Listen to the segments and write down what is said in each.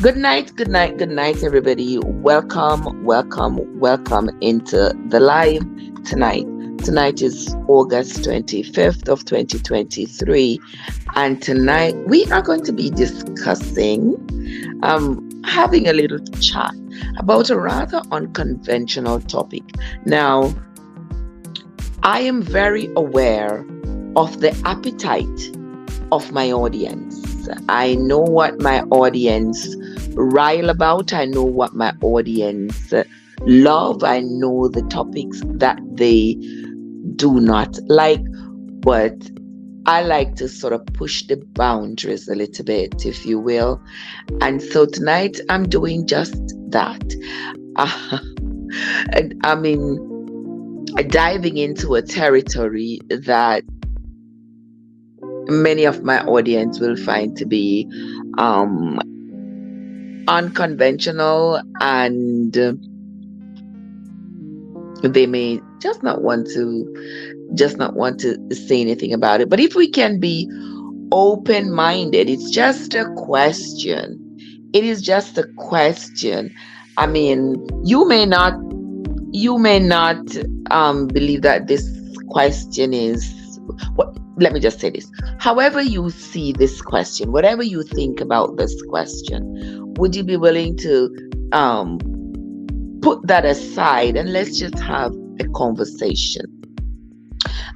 Good night, good night, good night, everybody. Welcome, welcome, welcome into the live tonight. Tonight is August 25th of 2023, and tonight we are going to be discussing, having a little chat about a rather unconventional topic. Now, I am very aware of the appetite of my audience. I know what my audience rile about. I know what my audience love. I know the topics that they do not like, but I like to sort of push the boundaries a little bit, if you will. And so tonight I'm doing just that. And I mean, diving into a territory that many of my audience will find to be um, unconventional, and they may just not want to say anything about it. But if we can be open minded, it's just a question. It is just a question. I mean, you may not believe that this question is what. Let me just say this. However you see this question, whatever you think about this question, would you be willing to um, put that aside and let's just have a conversation,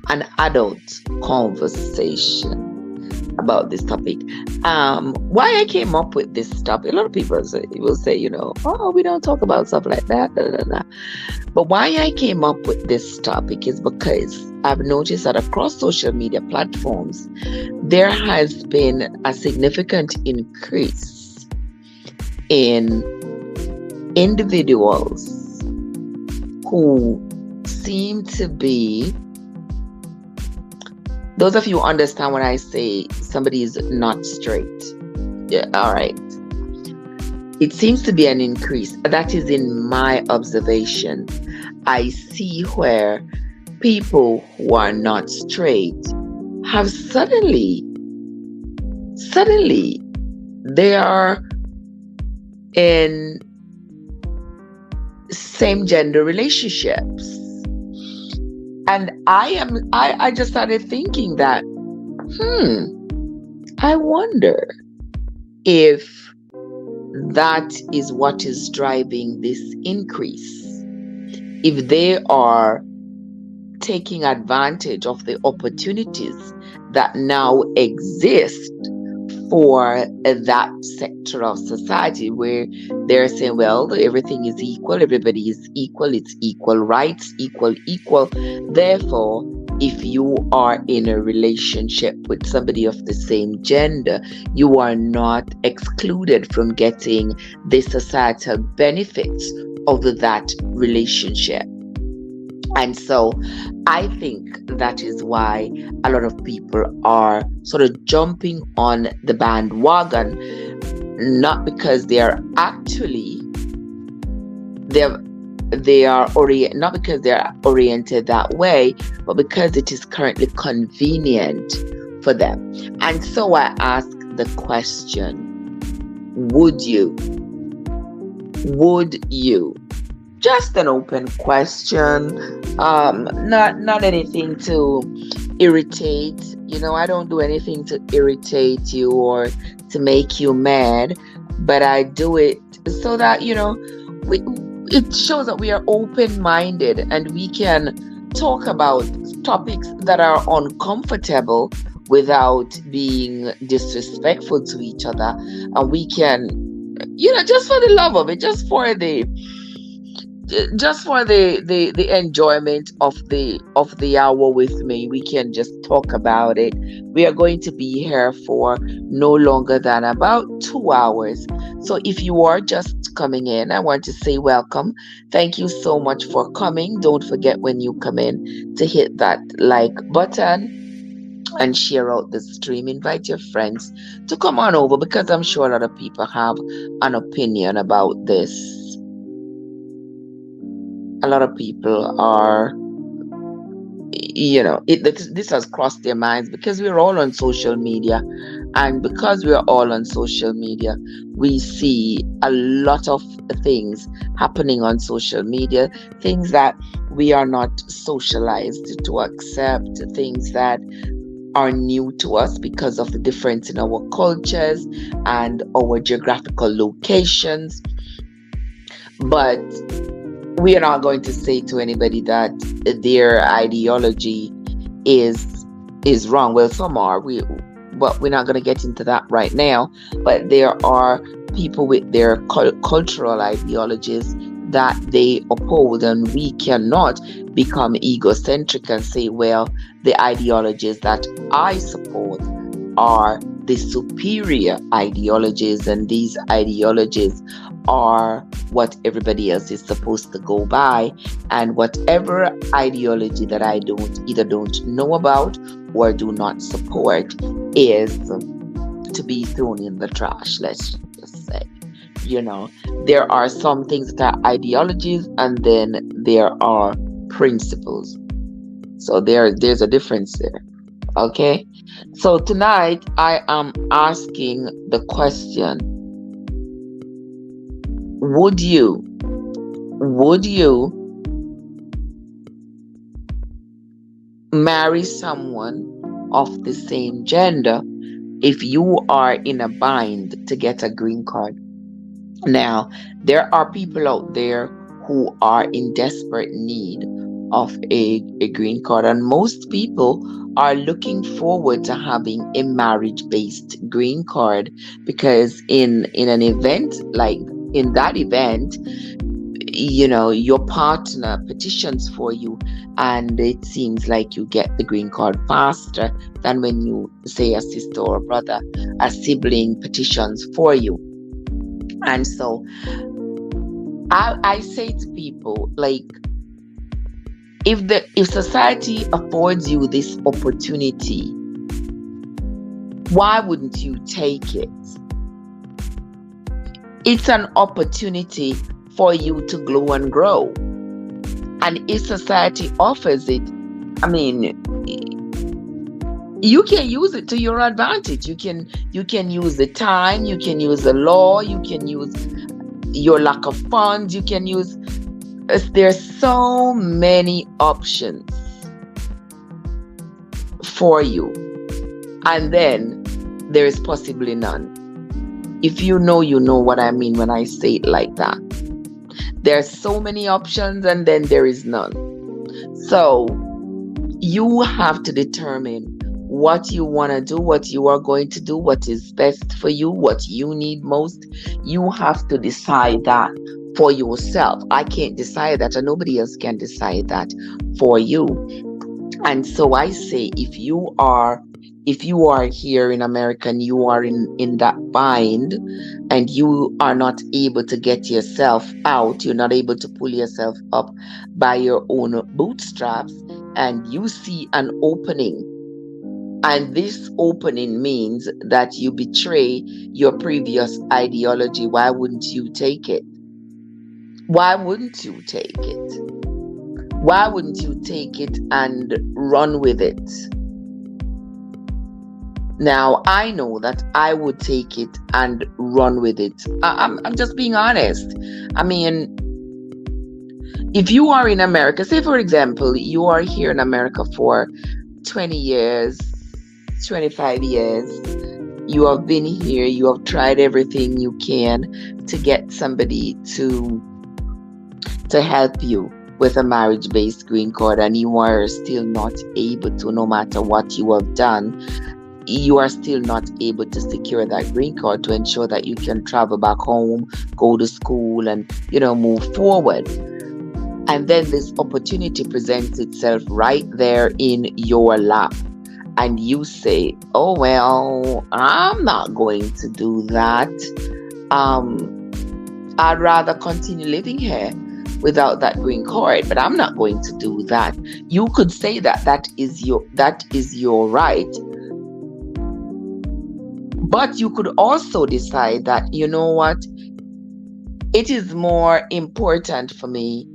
an adult conversation about this topic? Why I came up with this topic, a lot of people will say, oh, we don't talk about stuff like that. Da, da, da. But why I came up with this topic is because I've noticed that across social media platforms, there has been a significant increase in individuals who seem to be, those of you who understand when I say somebody is not straight. Yeah, all right. It seems to be an increase. That is in my observation. I see where people who are not straight have suddenly, they are in same gender relationships. And I just started thinking that, I wonder if that is what is driving this increase. If they are taking advantage of the opportunities that now exist for that sector of society where they're saying, well, everything is equal, everybody is equal, it's equal rights, equal. Therefore, if you are in a relationship with somebody of the same gender, you are not excluded from getting the societal benefits of that relationship. And so I think that is why a lot of people are sort of jumping on the bandwagon, not because they are actually not because they are oriented that way, but because it is currently convenient for them. And so I ask the question, would you? Just an open question, not anything to irritate. I don't do anything to irritate you or to make you mad, but I do it so that it shows that we are open-minded and we can talk about topics that are uncomfortable without being disrespectful to each other, and we can, just for the love of it, just for the enjoyment of the hour with me, we can just talk about it. We are going to be here for no longer than about 2 hours. So if you are just coming in, I want to say welcome. Thank you so much for coming. Don't forget when you come in to hit that like button and share out the stream. Invite your friends to come on over, because I'm sure a lot of people have an opinion about this. A lot of people are, this has crossed their minds because we're all on social media. And because we are all on social media, we see a lot of things happening on social media, things that we are not socialized to accept, things that are new to us because of the difference in our cultures and our geographical locations. But we are not going to say to anybody that their ideology is wrong. Well, some are. But we're not going to get into that right now. But there are people with their cultural ideologies that they uphold, and we cannot become egocentric and say, well, the ideologies that I support are the superior ideologies, and these ideologies are what everybody else is supposed to go by, and whatever ideology that I don't know about or do not support is to be thrown in the trash, let's just say. There are some things that are ideologies, and then there are principles. So there's a difference there. Okay? So tonight I am asking the question, would you marry someone of the same gender if you are in a bind to get a green card? Now, there are people out there who are in desperate need of a green card, and most people are looking forward to having a marriage-based green card, because in an event like in that event, your partner petitions for you, and it seems like you get the green card faster than when you, say, a sister or a brother, a sibling petitions for you. And so I say to people, like, if society affords you this opportunity, why wouldn't you take it? It's an opportunity for you to glow and grow. And if society offers it, I mean, you can use it to your advantage. You can use the time, you can use the law, you can use your lack of funds, you can use, there's so many options for you. And then there is possibly none. If you know what I mean when I say it like that. There's so many options, and then there is none. So you have to determine what you want to do, what you are going to do, what is best for you, what you need most. You have to decide that for yourself. I can't decide that, and nobody else can decide that for you. And so I say, if you are here in America and you are in that bind, and you are not able to get yourself out, you're not able to pull yourself up by your own bootstraps, and you see an opening, and this opening means that you betray your previous ideology, why wouldn't you take it? Why wouldn't you take it? Why wouldn't you take it and run with it? Now, I know that I would take it and run with it. I'm just being honest. I mean, if you are in America, say for example, you are here in America for 20 years, 25 years, you have been here, you have tried everything you can to get somebody to help you with a marriage-based green card, and you are still not able to, no matter what you have done, you are still not able to secure that green card to ensure that you can travel back home, go to school, and move forward. And then this opportunity presents itself right there in your lap, and you say, oh well, I'm not going to do that. I'd rather continue living here without that green card, but I'm not going to do that. You could say that is your right. But you could also decide that, you know what, it is more important for me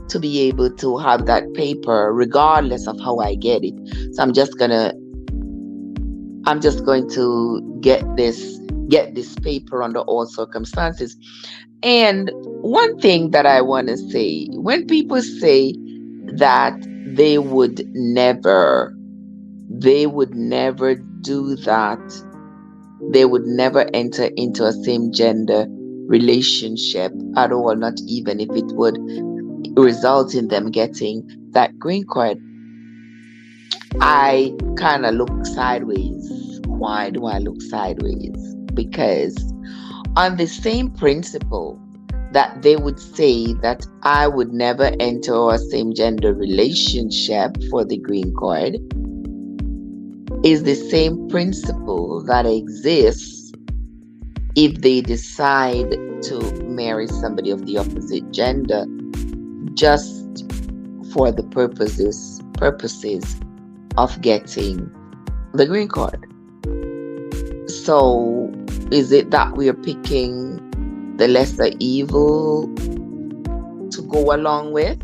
to be able to have that paper regardless of how I get it. So I'm just going to I'm just going to get this paper under all circumstances. And one thing that I want to say, when people say that they would never they would never do that, they would never enter into a same gender relationship at all, not even if it would result in them getting that green card, I kind of look sideways. Why do I look sideways? Because on the same principle that they would say that I would never enter a same gender relationship for the green card, is the same principle that exists if they decide to marry somebody of the opposite gender just for the purposes of getting the green card. So is it that we are picking the lesser evil to go along with,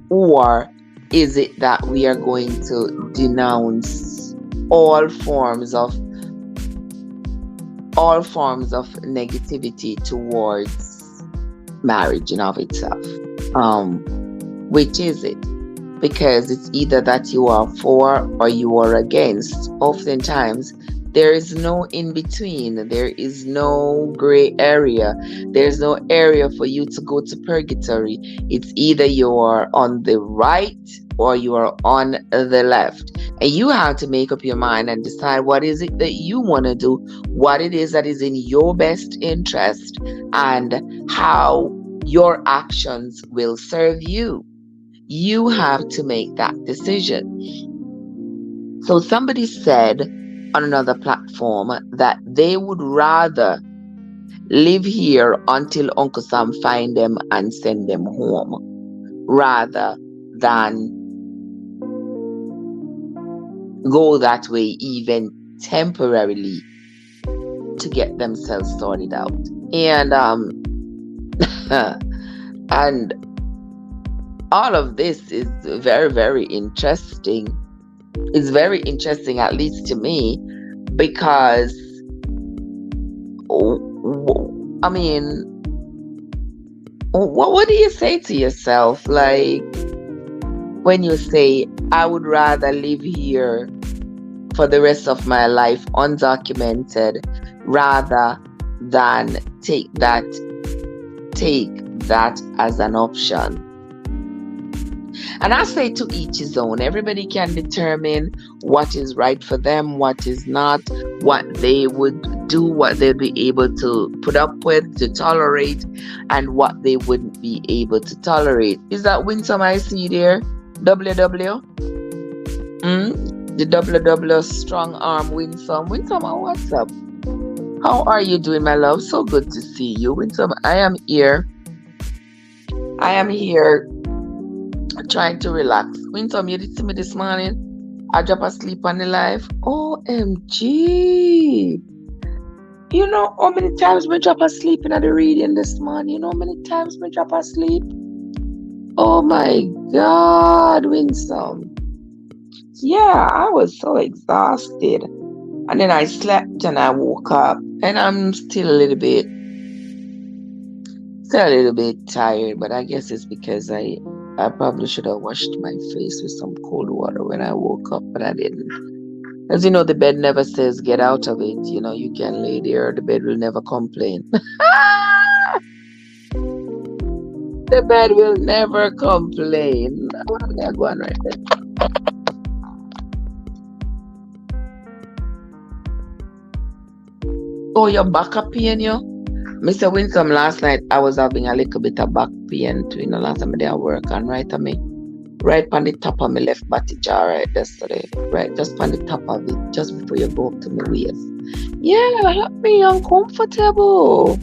or is it that we are going to denounce all forms of negativity towards marriage in of itself? Which is it? Because it's either that you are for or you are against. Oftentimes there is no in between. There is no gray area. There's no area for you to go to purgatory. It's either you are on the right or you are on the left. And you have to make up your mind and decide what is it that you want to do, what it is that is in your best interest, and how your actions will serve you. You have to make that decision. So somebody said on another platform that they would rather live here until Uncle Sam find them and send them home, rather than go that way even temporarily to get themselves sorted out. And and all of this is very, very interesting. It's very interesting, at least to me, because I mean, what do you say to yourself? Like, when you say, I would rather live here for the rest of my life undocumented rather than take that as an option. And I say to each his own. Everybody can determine what is right for them, what is not, what they would do, what they'd be able to put up with, to tolerate, and what they wouldn't be able to tolerate. Is that Winsome I see there? WW? The WW strong arm Winsome. Winsome, what's up? How are you doing, my love? So good to see you. Winsome, I am here trying to relax. Winsome, you did see me this morning? I drop asleep on the live. OMG. You know how many times we drop asleep in the reading this morning? You know how many times we drop asleep? Oh my God, Winsome. Yeah, I was so exhausted. And then I slept and I woke up and I'm still a little bit tired, but I guess it's because I probably should have washed my face with some cold water when I woke up, but I didn't. As you know, the bed never says get out of it. You know, you can lay there, the bed will never complain. The bed will never complain. What am I going right there? Oh, your back up pain, you? Mr. Winsome, last night I was having a little bit of back pain too. You know, last time I did work on right on me. Right on the top of my left body jaw right yesterday. Right, just on the top of it, just before you go up to my waist. Yeah, help me uncomfortable.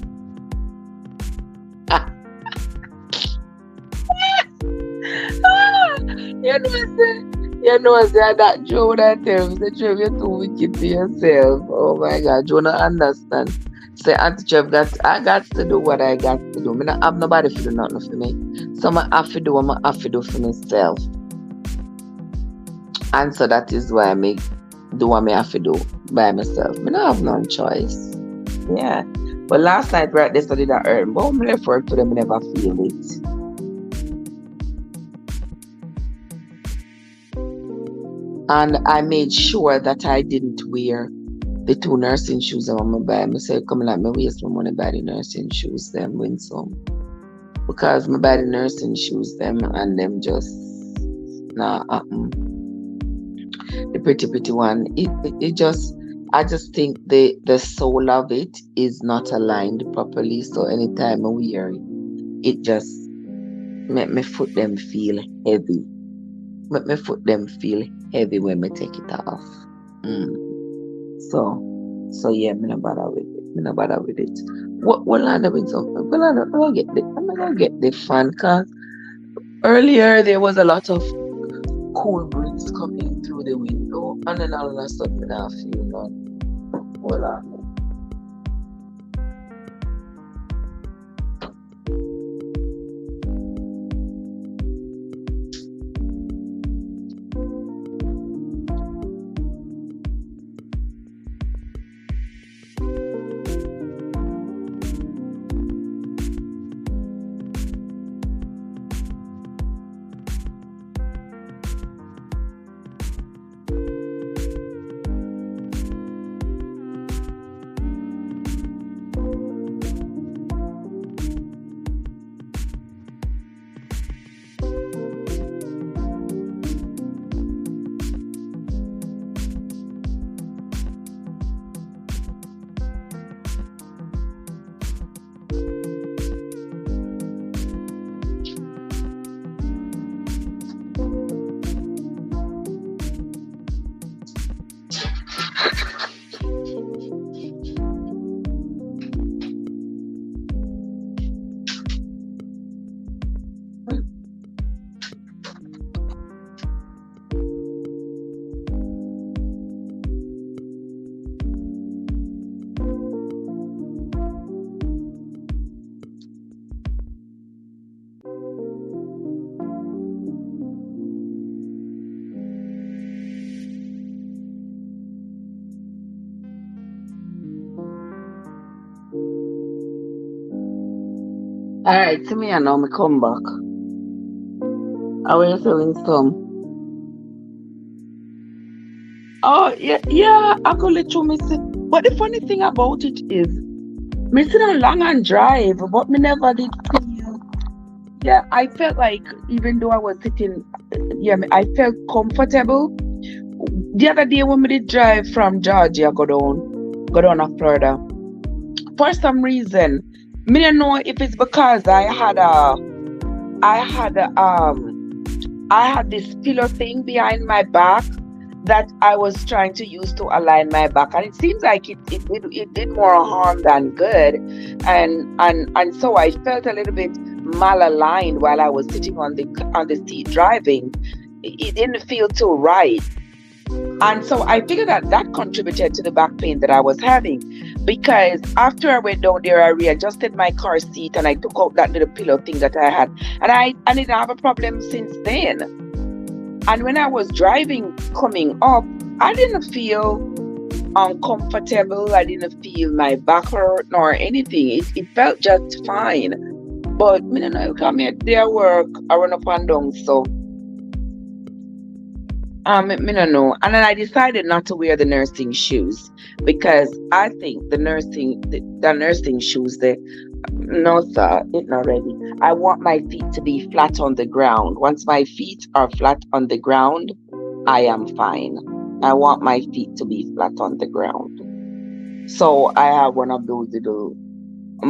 You know, say that Joe that tells the Trev, you're too wicked to yourself. Oh my God, Joe don't understand. Say, Auntie Trev, I got to do what I got to do. I don't have nobody to do nothing for me. So I have to do what I have to do for myself. And so that is why I do what I have to do. by myself. I don't have no choice. Yeah. But last night right they studied that earn. But when I left work to them, I never feel it. And I made sure that I didn't wear the two nursing shoes I'm gonna buy. I said, come like me waste my money buy the nursing shoes them win some. Because I buy the nursing shoes them and them just nah the pretty one. It just I just think the soul of it is not aligned properly. So anytime I wear it, it just make my foot them feel heavy. Make my foot them feel heavy when I take it off. Mm. So yeah, me not bother with it. Me not bother with it. What land with something? Well, I'm gonna get the fan cause earlier there was a lot of cool breeze coming through the window, and then all of a sudden I feel none. Hold on. Alright, to me I know me come back. I was selling some. Oh yeah, I could let you miss it. But the funny thing about it is me sit on long and drive, but me never did feel yeah, I felt like even though I was sitting I felt comfortable. The other day when we did drive from Georgia go down to Florida. For some reason, me don't know if it's because I had a, I had this pillow thing behind my back that I was trying to use to align my back, and it seems like it did more harm than good, and so I felt a little bit malaligned while I was sitting on the seat driving. It didn't feel too right. And so I figured that contributed to the back pain that I was having. Because after I went down there, I readjusted my car seat and I took out that little pillow thing that I had. And I didn't have a problem since then. And when I was driving coming up, I didn't feel uncomfortable. I didn't feel my back hurt nor anything. It felt just fine. But me don't know, come here, there work, I run up and down, so me no know. And then I decided not to wear the nursing shoes because I think the nursing shoes no sir, it's not ready. I want my feet to be flat on the ground. Once my feet are flat on the ground, I am fine. I want my feet to be flat on the ground. So I have one of those little I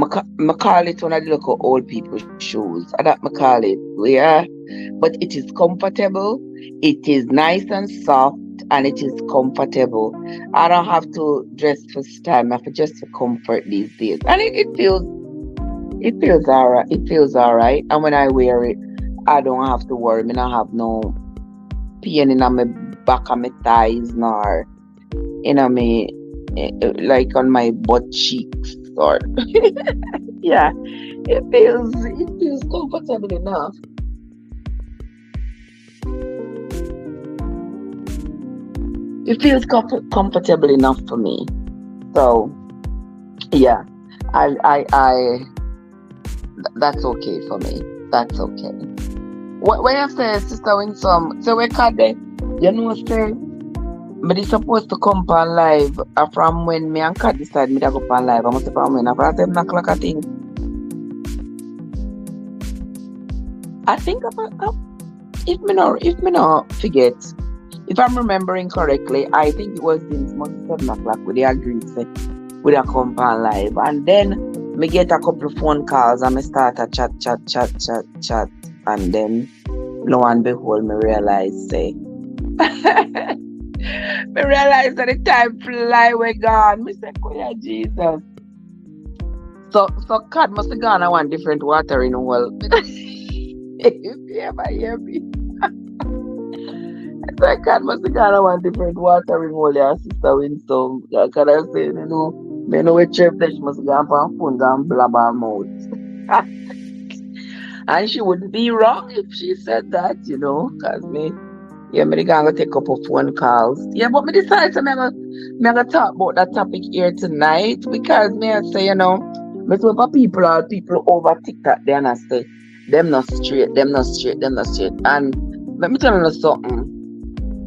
call it one of the little old people shoes. I that I call it. Yeah. But it is comfortable. It is nice and soft and it is comfortable. I don't have to dress for style. I have to just for comfort these days. And it feels alright. It feels alright. And when I wear it, I don't have to worry. I don't have no pain in my back of my thighs nor me like on my butt cheeks or yeah. It feels comfortable enough. It feels comfortable enough for me. So yeah, I that's okay for me. That's okay. What you say, Sister Winsome? So we cut the, you know, say, but it's supposed to come on live from when me and Kat decide me to go on live. I must say from when after 7 o'clock, I think. I think if me not forget, if I'm remembering correctly, I think it was since must 7 o'clock we they agreed say we da come on live, and then me get a couple of phone calls and me start a chat, and then lo and behold, me realize say. Me realize that the time fly we gone. Me say, "Kuya Jesus." So Cat must have gone on one different watering hole. If you ever hear me. So Cat must have gone on one different watering hole, yeah, Sister Winsome. Like I say, me know a chef that she must have gone on phone and blab her mouth. And she wouldn't be wrong if she said that, because me gonna take a couple phone calls. Yeah, but me decide to me gonna talk about that topic here tonight because me I say, me see for people over TikTok they and I say them not straight, them not straight, them not straight. And let me tell you something.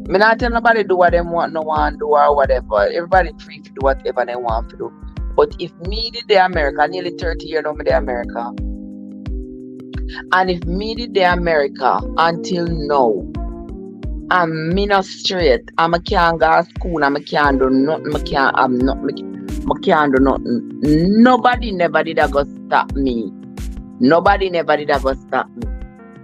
Me not tell nobody do what them want, no one do or whatever. Everybody free to do whatever they want to do. But if me did the America, nearly 30 years now me the America. And if me did the America until now, I'm me not straight. I can't go to school. I can't do nothing. I can't have nothing. I can't do nothing. Nobody never did a go stop me. Nobody never did a go stop me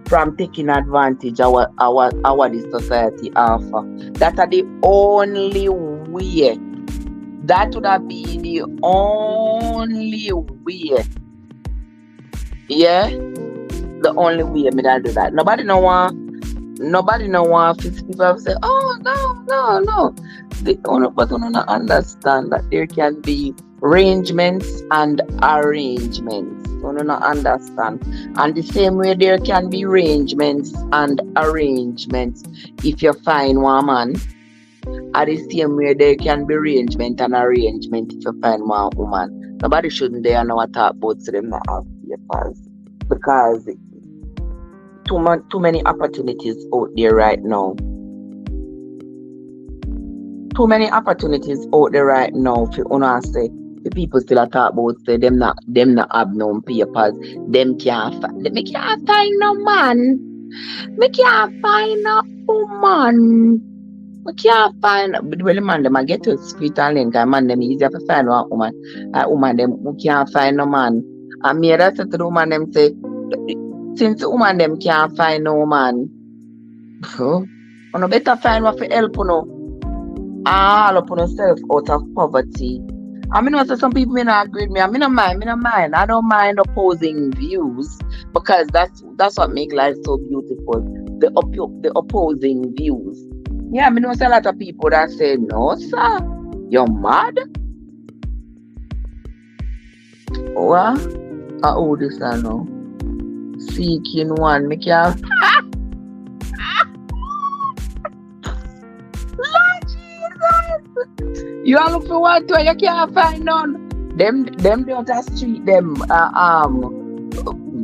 from taking advantage of our this society offer. That's the only way. That would have been the only way. Yeah, the only way me that do that. Nobody no want people say, oh no. The only person don't understand that there can be arrangements and arrangements. So do not understand. And the same way there can be arrangements and arrangements if you find one man. At the same way there can be arrangement and arrangement if you find one woman. Nobody shouldn't dare know talk about to them not have papers. Because too many opportunities out there right now. Too many opportunities out there right now for una say the people still talk about say them not have no papers. Me can't find no man. Me can't find no woman. Me can't find well the man them I get to sweet and link and man them easier to find one woman. A woman them we can't find no man. And me that say to the woman them say since the woman them can't find no man, you better find one for help all up on yourself out of poverty. I mean, say some people may not agree with me. I mean, no mind. I don't mind opposing views because that's what makes life so beautiful. The opposing views. Yeah, I mean, there's a lot of people that say, no, sir, you're mad. What? Oh, this I know. Seeking one, me can't. Lord Jesus! You are looking for one too, you can't find none. Them out of street, them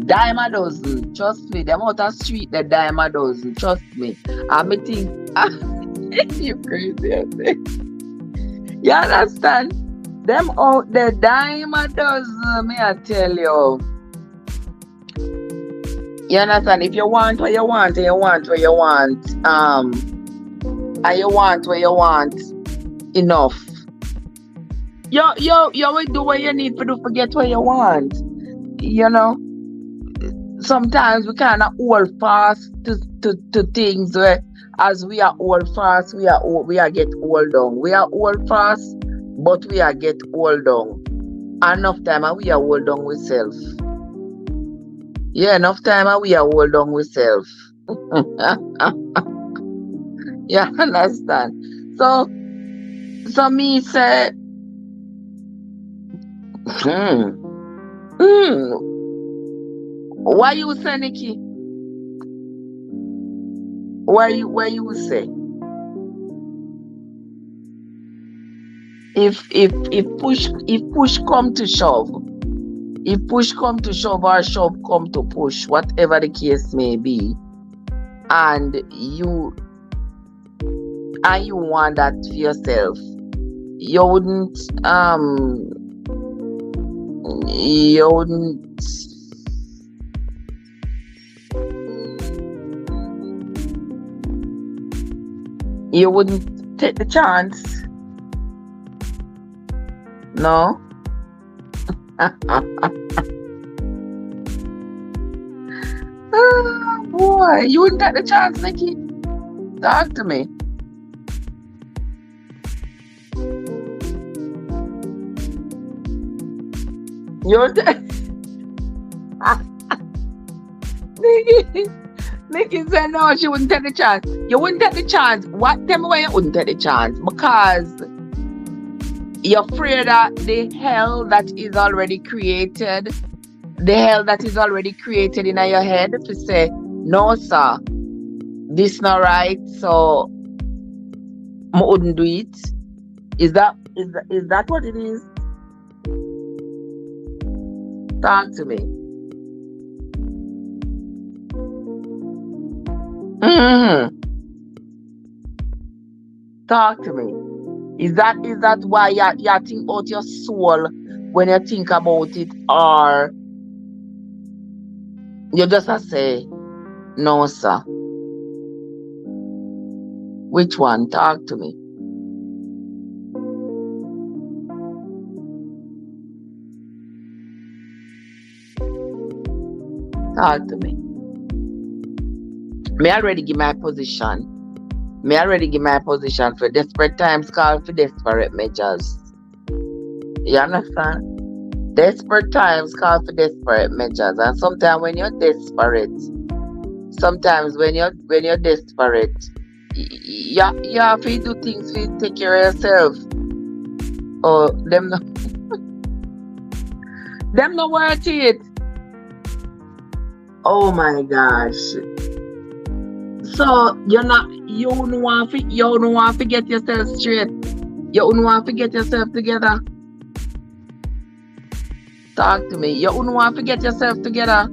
dime a dozen. Trust me, them out of street, the dime a dozen. Trust me. I think you crazy, I think. You understand? Them out the dime a dozen, me I tell you. You understand? If you want what you want, and you want what you want, and you want what you want enough, you will do what you need to do, forget what you want. Sometimes we kind of hold fast to things where as we are hold fast, we are get hold down. We are hold fast, but we are get hold down. Enough time and we are hold down with self. Yeah, enough time and we are hold on with self. You understand? So me say, why you say, Nikki? Why you say? if push come to shove, if push come to shove or shove come to push, whatever the case may be, and you want that for yourself, you wouldn't you wouldn't you wouldn't take the chance, no? Ah, boy, you wouldn't take the chance, Nikki. Talk to me. You wouldn't Nikki, Nikki said no, she wouldn't take the chance. You wouldn't take the chance. What? Tell me why you wouldn't take the chance. Because you're afraid that the hell that is already created, in your head, to say, no, sir, this not right, so I wouldn't do it. Is that what it is? Talk to me. hmm Talk to me. Is that why you think about your soul when you think about it, or you just a say no, sir? Which one? Talk to me. Talk to me. Me already give my position. For desperate times call for desperate measures. You understand? Desperate times call for desperate measures. And sometimes when you're desperate, you have to do things to take care of yourself. Oh, them not worth it. Oh my gosh. So you don't want to get yourself straight. You don't want to get yourself together. Talk to me. You don't want to get yourself together.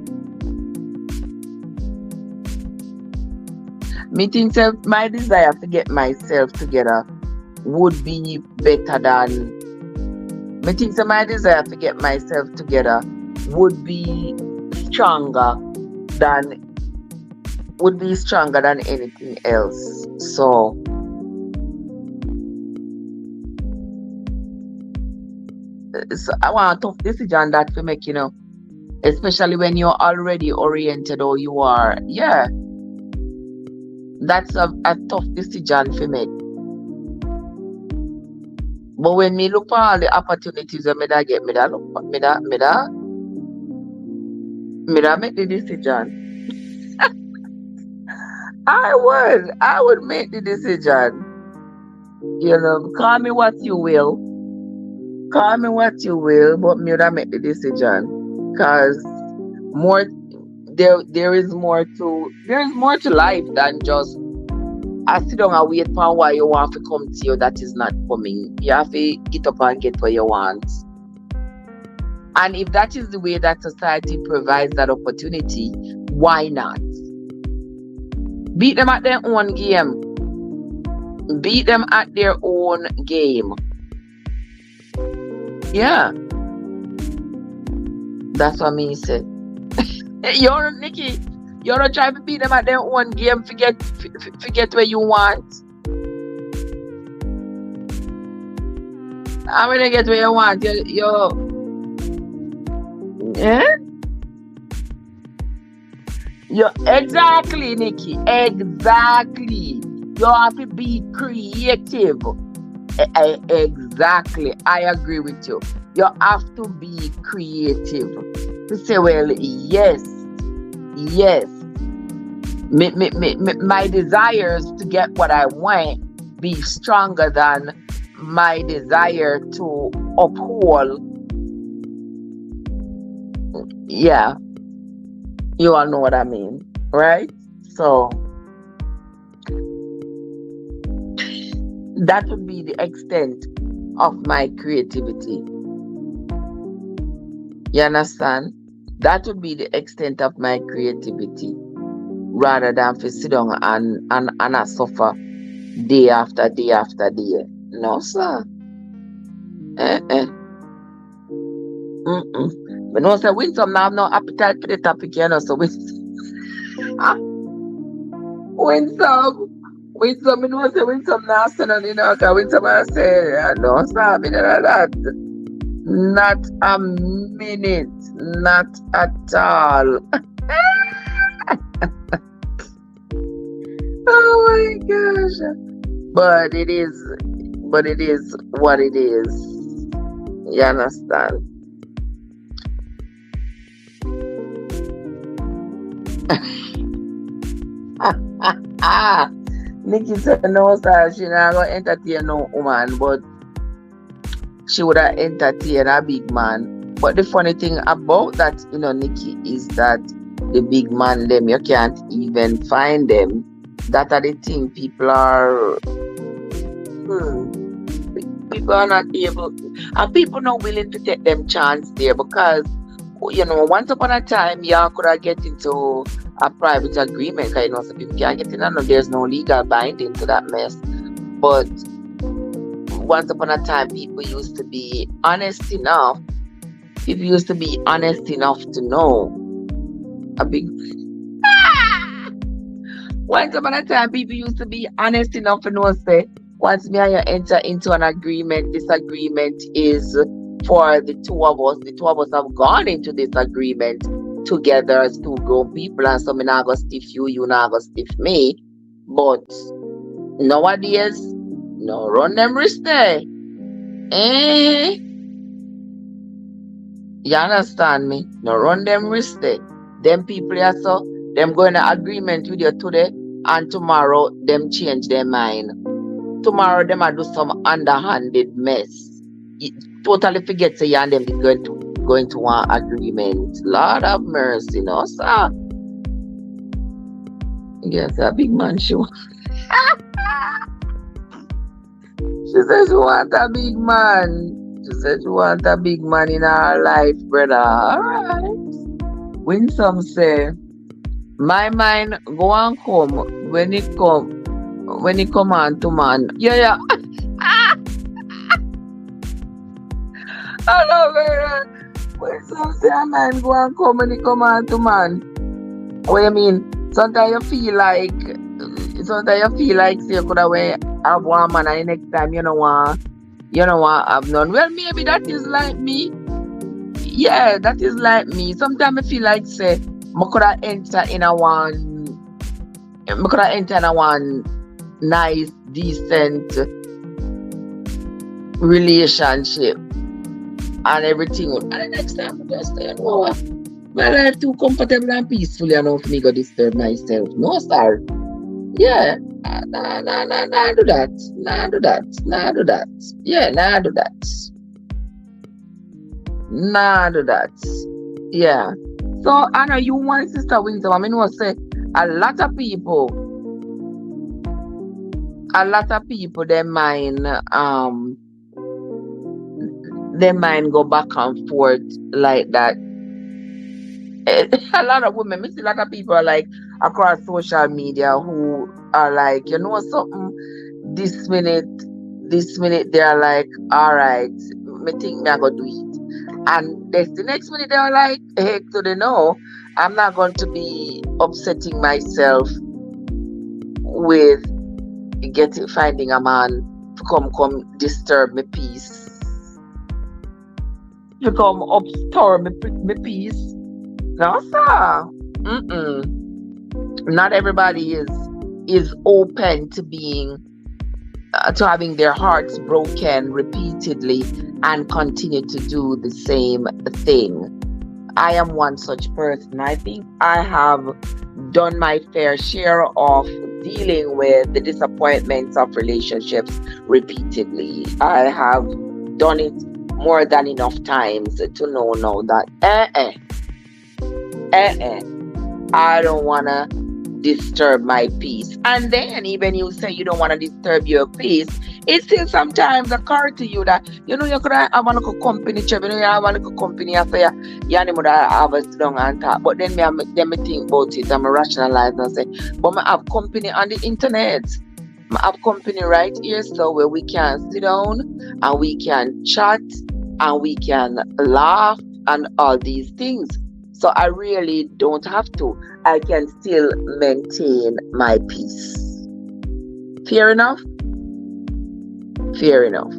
Me think my desire to get myself together would be better than. Me think my desire to get myself together would be stronger than anything else. So I want a tough decision that we make, especially when you're already oriented or you are. Yeah, that's a tough decision for me. But when me look for all the opportunities that me da get, me da make the decision. I would make the decision. Call me what you will. But me would make the decision. Cause there is more to life than just I sit down and wait for why you want to come to you that is not coming. You have to get up and get what you want. And if that is the way that society provides that opportunity, why not? Beat them at their own game. Yeah. That's what me say. You're Nikki. You're not trying to beat them at their own game. Forget where you want. I'm gonna get where you want. Exactly, Nikki. Exactly. You have to be creative. Exactly. I agree with you. You have to be creative. To say, well, yes. My desires to get what I want be stronger than my desire to uphold. Yeah. You all know what I mean, right? So that would be the extent of my creativity. You understand? That would be the extent of my creativity, rather than to sit down and I suffer day after day after day. No, sir. Eh. But no, sir, Winsome now have no appetite for the topic, you know, so Winsome. Winsome, you know, say Winsome now stand on, you know, because Winsome I say, no, sir, I mean, that. Not a minute, not at all. Oh my gosh. But it is what it is. You understand? Nikki said no, sir, she not gonna entertain no woman, but she would have entertained a big man. But the funny thing about that, you know, Nikki, is that the big man them, you can't even find them. That are the thing people are people are not able to, and people not willing to take them chance there, because you know, once upon a time y'all could have get into a private agreement, because you know, some people can't get in, and there's no legal binding to that mess. But once upon a time, people used to be honest enough. People used to be honest enough to know a big. Once upon a time, people used to be honest enough to know, say, once me and you enter into an agreement, this agreement is for the two of us. The two of us have gone into this agreement together as two grown people, and so me not go stiff you, you not go stiff me. But nowadays, no run them wrist there. You understand me? No run them wrist there. Them people here, so them go in an agreement with you today, and tomorrow them change their mind. Tomorrow them a do some underhanded mess. You totally forget to you and them is going to one agreement. Lord have mercy, no sir. Yes, a big man she want. She said she want a big man. She said she want a big man in her life, brother. Alright. Winsome say, my mind go and come when it come on to man. Yeah. I love it. Winsome say, my mind go and come when it come on to man. What you mean? Sometimes you feel like say you could have one man, and the next time you don't want have none. Well, maybe that is like me. Yeah, that is like me. Sometimes I feel like say I could have entered in a one nice, decent relationship and everything. And the next time I just say, no, my life too comfortable and peaceful enough for me to disturb myself. No, sir. Yeah. Nah, do that. Yeah, nah, do that. Yeah. So, I know you want Sister Winsome. I mean, what say, a lot of people, their mind go back and forth like that. A lot of women, I see a lot of people are like across social media who are like, you know something, this minute they're like, all right, me think me I go do it. And the next minute they're like, heck to the no, I'm not going to be upsetting myself with finding a man to come disturb my peace. To come upstir my peace. No, sir. Not everybody is open to being to having their hearts broken repeatedly and continue to do the same thing. I am one such person. I think I have done my fair share of dealing with the disappointments of relationships repeatedly. I have done it more than enough times to know now that I don't wanna disturb my peace. And then even you say you don't want to disturb your peace, it still sometimes occur to you that you could have a little company, you have a little company after you have a sit down and talk. But then me think about it, I'm rationalize and say, but I have company on the internet. I have company right here, so where we can sit down and we can chat and we can laugh and all these things. So I really don't have to. I can still maintain my peace. Fair enough? Fair enough.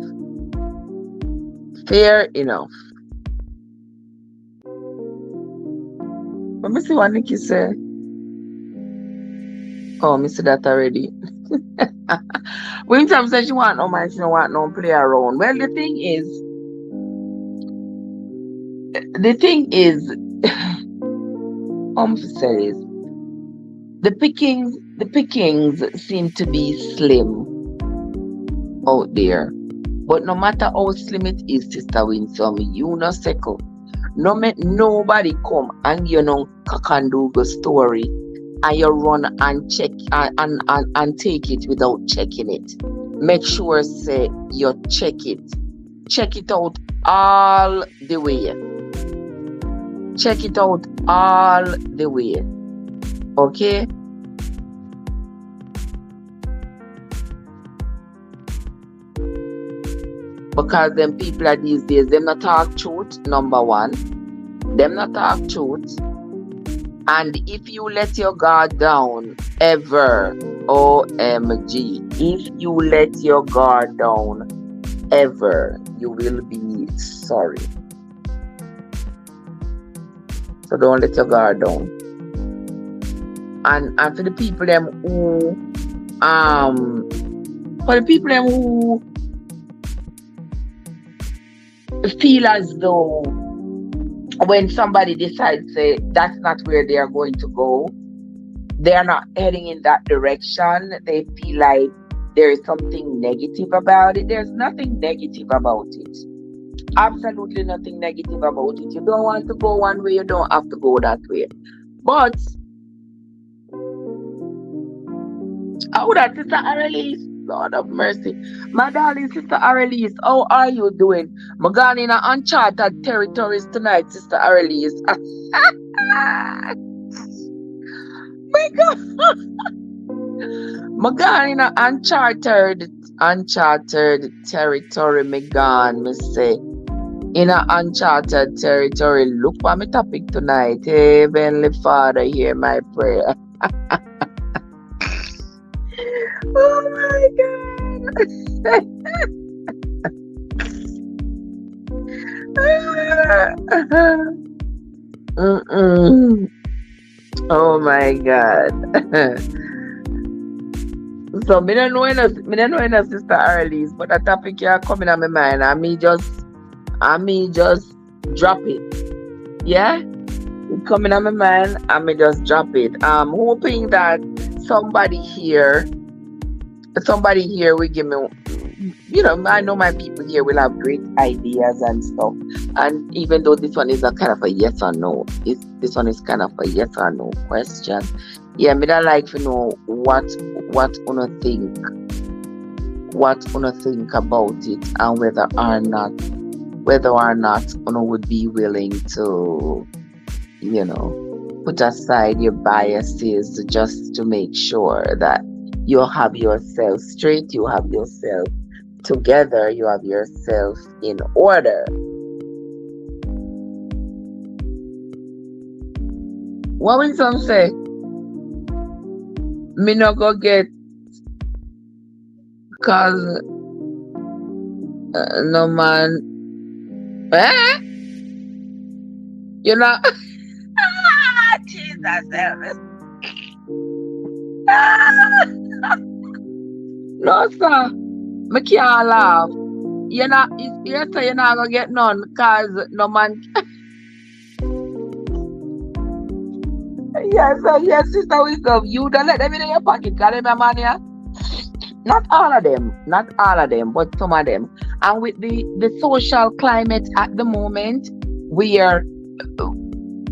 Fair enough. Let me see what Nikki said. Oh, me see that already. When Tom says she want no man, she don't want no play around. Well, the thing is, says the pickings seem to be slim out there. But no matter how slim it is, Sister Winsome, you no second. No make nobody come and Kakanduga story and you run and check and take it without checking it. Make sure say you check it. Check it out all the way. Check it out all the way. Okay? Because them people are these days, them not talk truth, number one. Them not talk truth. And if you let your guard down ever, OMG, if you let your guard down ever, you will be sorry. So don't let your guard down. And for the people them who feel as though when somebody decides say that's not where they are going to go, they are not heading in that direction, they feel like there is something negative about it. There's nothing negative about it. Absolutely nothing negative about it. You don't want to go one way, you don't have to go that way. But how that Sister Arelise? Lord of mercy. My darling Sister Arelise, how are you doing? I'm going in uncharted territories tonight, Sister Arelise. My God. I'm going in uncharted territory, me gone, me say. In an uncharted territory. Look for my topic tonight. Heavenly Father, hear my prayer. Oh my God. Oh my God. So me don't know enough Sister Arelise, but the topic here coming on my mind and me just drop it. Yeah? It coming on my mind and me just drop it. I'm hoping that somebody here will give me, I know my people here will have great ideas and stuff. And even though this one is a kind of a yes or no, this one is kind of a yes or no question. Yeah, me don't like to know what una think about it and whether or not una would be willing to, put aside your biases just to make sure that you have yourself straight, you have yourself together, you have yourself in order. What will some say? Me not go get cause no man. Jesus Elvis. No sir, me can't laugh. You're not gonna get none cause no man. Yes, Sister Wisdom, you don't let them in your pocket, got them money. Not all of them, but some of them. And with the social climate at the moment, where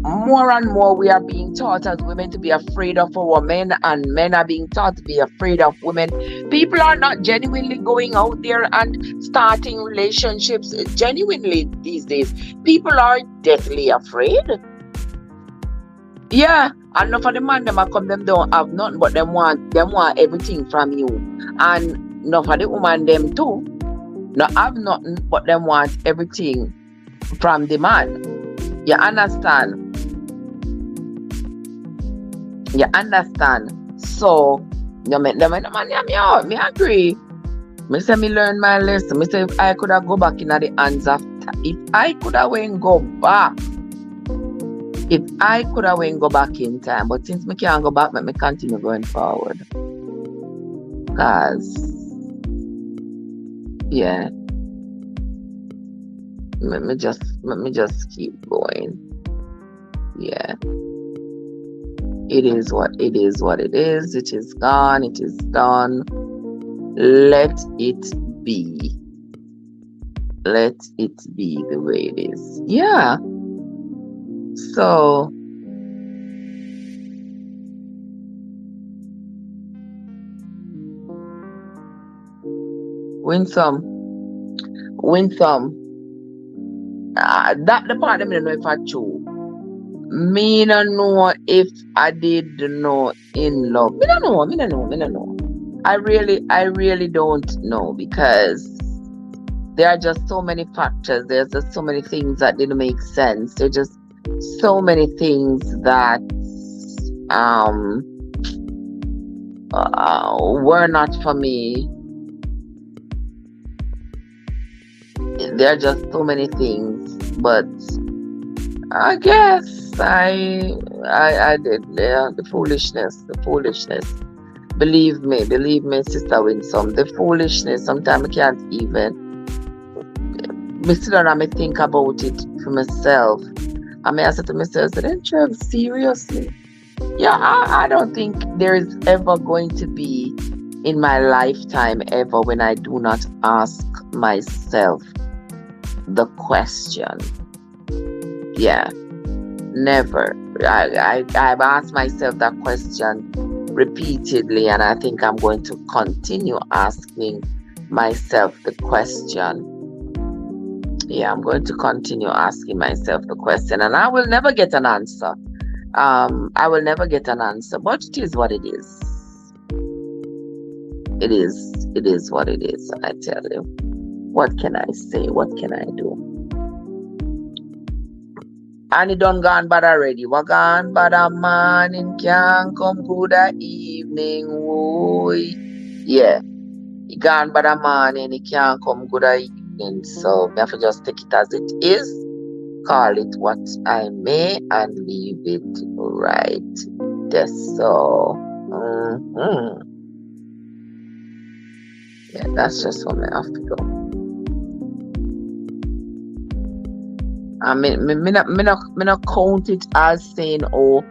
more and more we are being taught as women to be afraid of our men, and men are being taught to be afraid of women. People are not genuinely going out there and starting relationships genuinely these days. People are deathly afraid. Yeah, and enough of the man them a come, them don't have nothing, but them want everything from you. And enough of the woman them too, not have nothing, but them want everything from the man. You understand? You understand? So, you make them man, yeah, me agree. Me say me learn my lesson. Me say if I could have go back in the hands of, if I could have went go back, if I could have went go back in time, but since me can't go back, let me continue going forward. Cause, yeah, let me just keep going. Yeah. It is what it is. It is gone. It is done. Let it be. Let it be the way it is. Yeah. So, Winsome. That the part of me don't know if I true. Me don't know if I did know in love. Me don't know. I really don't know, because there are just so many factors. There's just so many things that didn't make sense. There's just so many things that were not for me. There are just so many things, but I guess I did. Yeah, the foolishness. Believe me, Sister Winsome, the foolishness. Sometimes I can't even. Me sit down and me think about it for myself. I mean, I said to myself, Trev, seriously? Yeah, I don't think there is ever going to be in my lifetime ever when I do not ask myself the question. Yeah, never. I've asked myself that question repeatedly, and I think I'm going to continue asking myself the question. Yeah, I'm going to continue asking myself the question, and I will never get an answer. But it is what it is. It is what it is, I tell you. What can I say? What can I do? And it done gone bad already. What gone bad a morning can come good a evening, boy. Yeah. It gone bad a morning, it can't come good a evening. So I have to just take it as it is, call it what I may, and leave it right there. So yeah, that's just what I have to do. I mean, me not count it as saying, oh,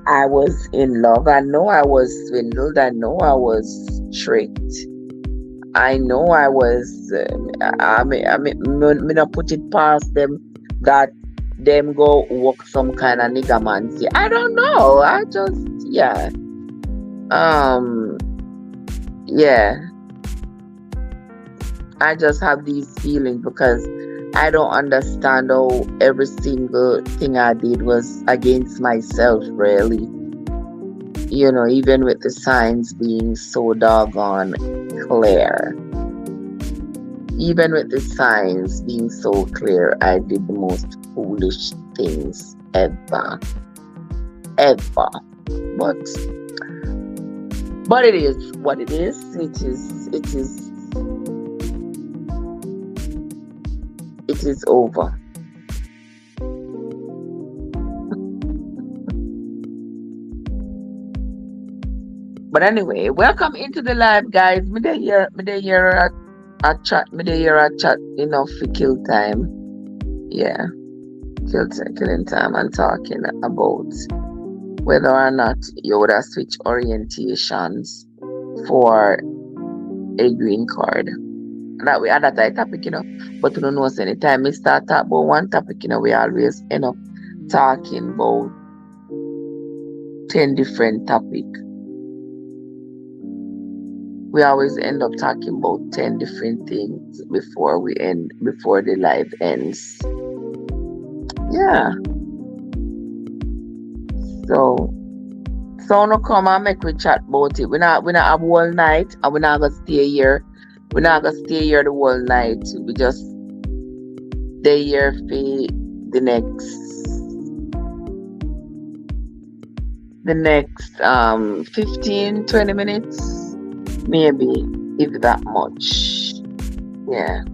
I was in love. I know I was swindled. I know I was tricked. I know I was. Me not put it past them that them go work some kind of nigga man. See, I don't know. I just yeah. I just have these feelings because I don't understand how every single thing I did was against myself, really. You know, even with the signs being so doggone clear. Even with the signs being so clear, I did the most foolish things ever. But it is what it is. It is over. But anyway, welcome into the live, guys. Me dey hear a chat, enough for kill time. Yeah. Killing time and talking about whether or not you would have switched orientations for a green card. That we had that topic, but you don't know, anytime we start talk about one topic, we always end up talking about 10 different topics. We always end up talking about 10 different things before the live ends. Yeah. So no come and make we chat about it. We not have whole night, and we not gonna stay here. We're not gonna stay here the whole night. We just stay here for the next 15-20 minutes, maybe, if that much. Yeah.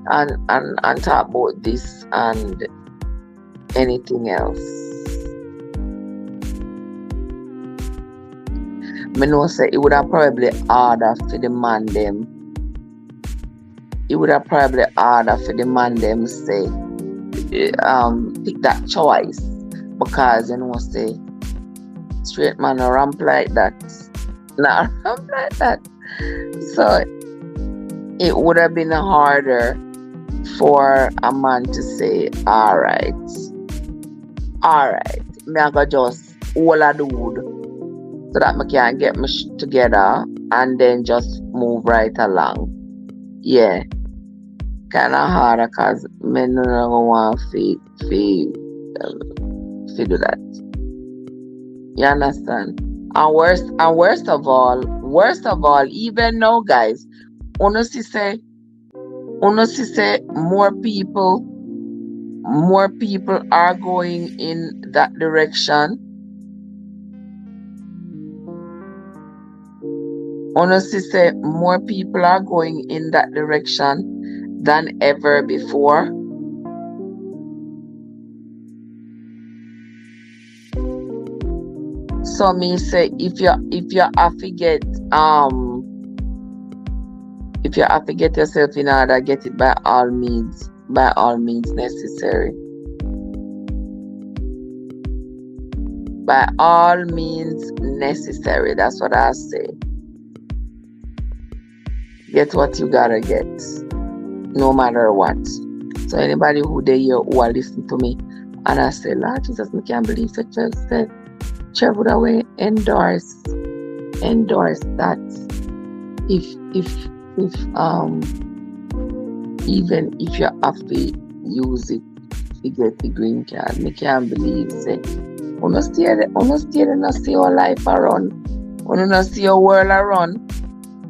And talk about this and anything else. Me know say it would have probably harder for the man them. It would have probably harder for the man them say pick that choice, because you know say straight man a ramp like that. Not ramp like that. So it would have been harder for a man to say, alright, me I go just all I do so that I can get my shit together and then just move right along. Yeah. Kinda harder because men don't want to do that. You understand? And worst of all, even now, guys, honestly say more people are going in that direction. Honestly say more people are going in that direction than ever before. So me say if you have to get yourself in order, get it by all means necessary. By all means necessary. That's what I say. Get what you gotta get, no matter what. So anybody who they hear who are listening to me and I say, Lord Jesus, I can't believe that Trev would have endorse that if even if you have to use it to get the green card, I can't believe it. When you stay and see your life around, when you see your world around,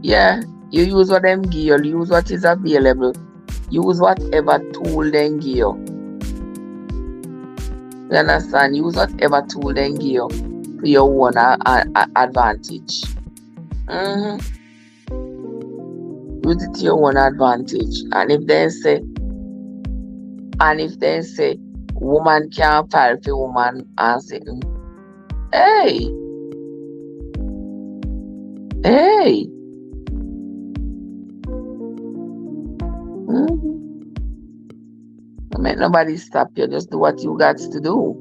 yeah, you use what them give you, use what is available, use whatever tool them give you. You understand? Use whatever tool them give you for your own advantage. Use it to your own advantage. And if they say woman can't file for woman and say, hey. Don't make nobody stop you. Just do what you got to do.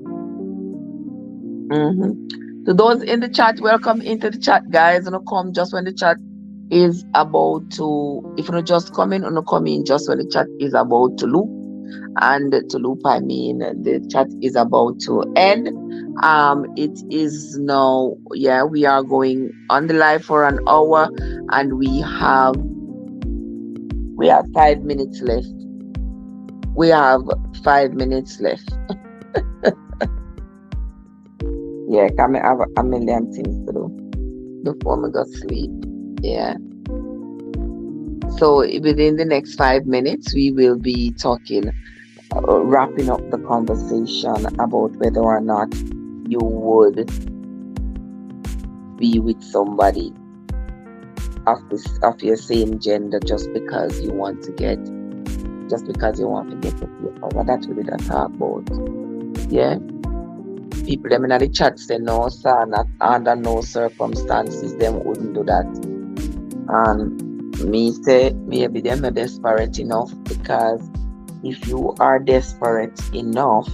So those in the chat, welcome into the chat, guys. And come just when the chat is about to. If you just come in, come in just when the chat is about to loop. And to loop, I mean the chat is about to end. It is now. Yeah, we are going on the live for an hour, and we have 5 minutes left. We have 5 minutes left. Yeah, I have a million things to do before I go sleep. Yeah. So within the next 5 minutes, we will be talking, wrapping up the conversation about whether or not you would be with somebody of your same gender just because you want to get the paper. That's what we talk about. Yeah. People them in the chat say no, sir, not under no circumstances them wouldn't do that. And me say maybe them are desperate enough, because if you are desperate enough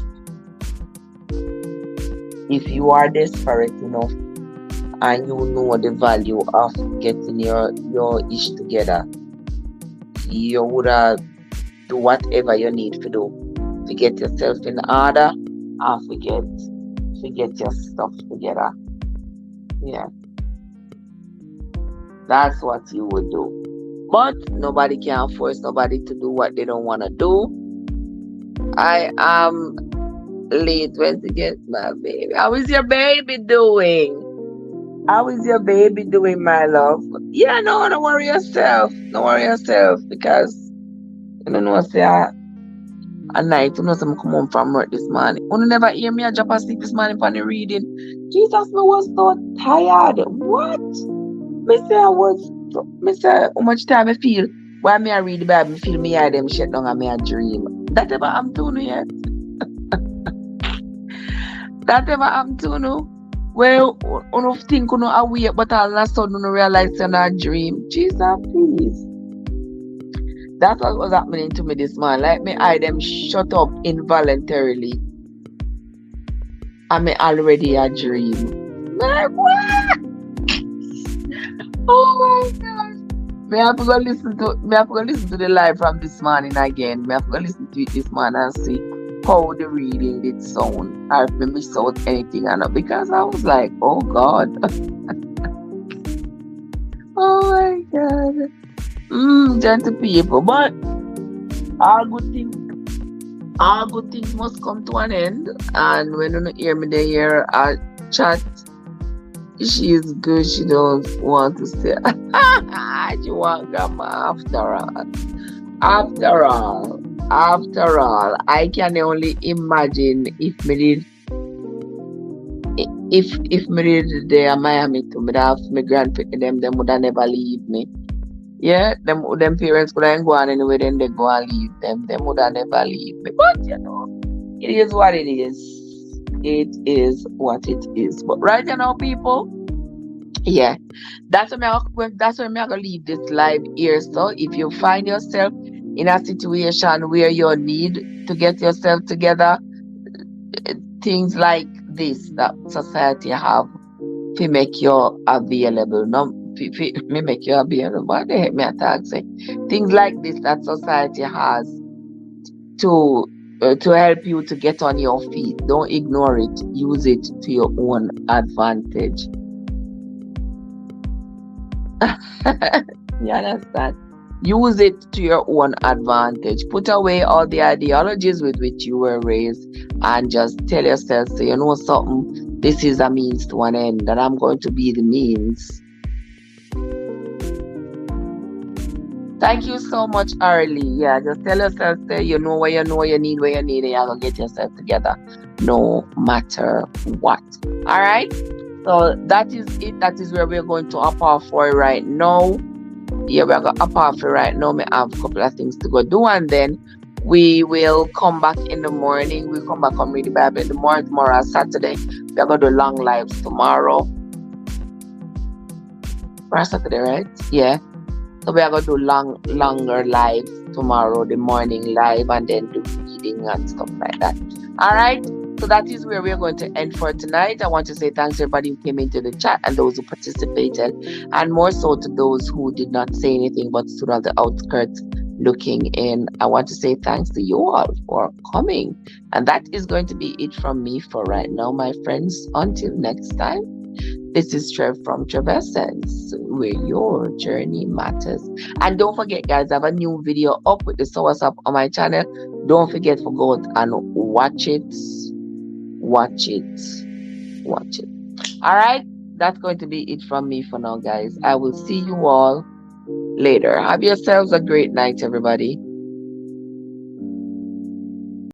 and you know the value of getting your ish together, you would do whatever you need to do to get yourself in order and forget your stuff together. Yeah, that's what you would do. But nobody can force nobody to do what they don't want to do. I am late when to get my baby. How is your baby doing? How is your baby doing, my love? Yeah, no, don't worry yourself. Don't worry yourself because you don't know say at night, you know some come home from work this morning. You never hear me I drop asleep this morning for the reading. Jesus, me was so tired. What? Me say how much time I feel while me I read the Bible, me feel me eye them shut down and me I dream. That ever happened to you yet? That ever happened to you? Well, you think you awake, but all of a sudden you realize you're not a dream. Jesus, please. That's what was happening to me this morning. Like me eye them shut up involuntarily. And me already a dream. Like what? Oh my gosh. Me have to go listen to the live from this morning again. Me have to go listen to it this morning and see how the reading did sound. Or if me miss out anything or not. Because I was like, oh God. Oh my God. Gentle people. But all good things must come to an end. And when you hear me they hear a chat, she is good. She don't want to say she want grandma after all. After all, I can only imagine if me did there in Miami to me have my grandparents them would have never leave me. Yeah, them parents could have gone anywhere, then they go and leave them. Them would have never leave me. But you know, it is what it is. It is what it is. But right now, people, yeah, that's where I'm gonna leave this live here. So if you find yourself in a situation where you need to get yourself together, things like this that society have to make you available. No, me make you available. What the heck me attack say? Things like this that society has to help you to get on your feet. Don't ignore it. Use it to your own advantage. You understand? Use it to your own advantage. Put away all the ideologies with which you were raised and just tell yourself, so you know something, this is a means to an end, and I'm going to be the means. Thank you so much, Arlie. Yeah, just tell yourself, say you know what you need, and you're going to get yourself together no matter what. All right? So that is it. That is where we're going to up off for right now. Yeah, we're going to up off for right now. We have a couple of things to go do, and then we will come back in the morning. We'll come back and read the Bible in the morning. Tomorrow, Saturday. We're going to do long lives tomorrow. For Saturday, right? Yeah. So we are going to do longer lives tomorrow, the morning live, and then do reading and stuff like that. All right. So that is where we're going to end for tonight. I want to say thanks to everybody who came into the chat and those who participated, and more so to those who did not say anything but stood on the outskirts looking in. I want to say thanks to you all for coming. And that is going to be it from me for right now, my friends. Until next time, this is Trev from Trevessence, where your journey matters. And don't forget, guys, I have a new video up with the Source Up on my channel. Don't forget to go out and watch it. Watch it. All right, that's going to be it from me for now, guys. I will see you all later. Have yourselves a great night, everybody.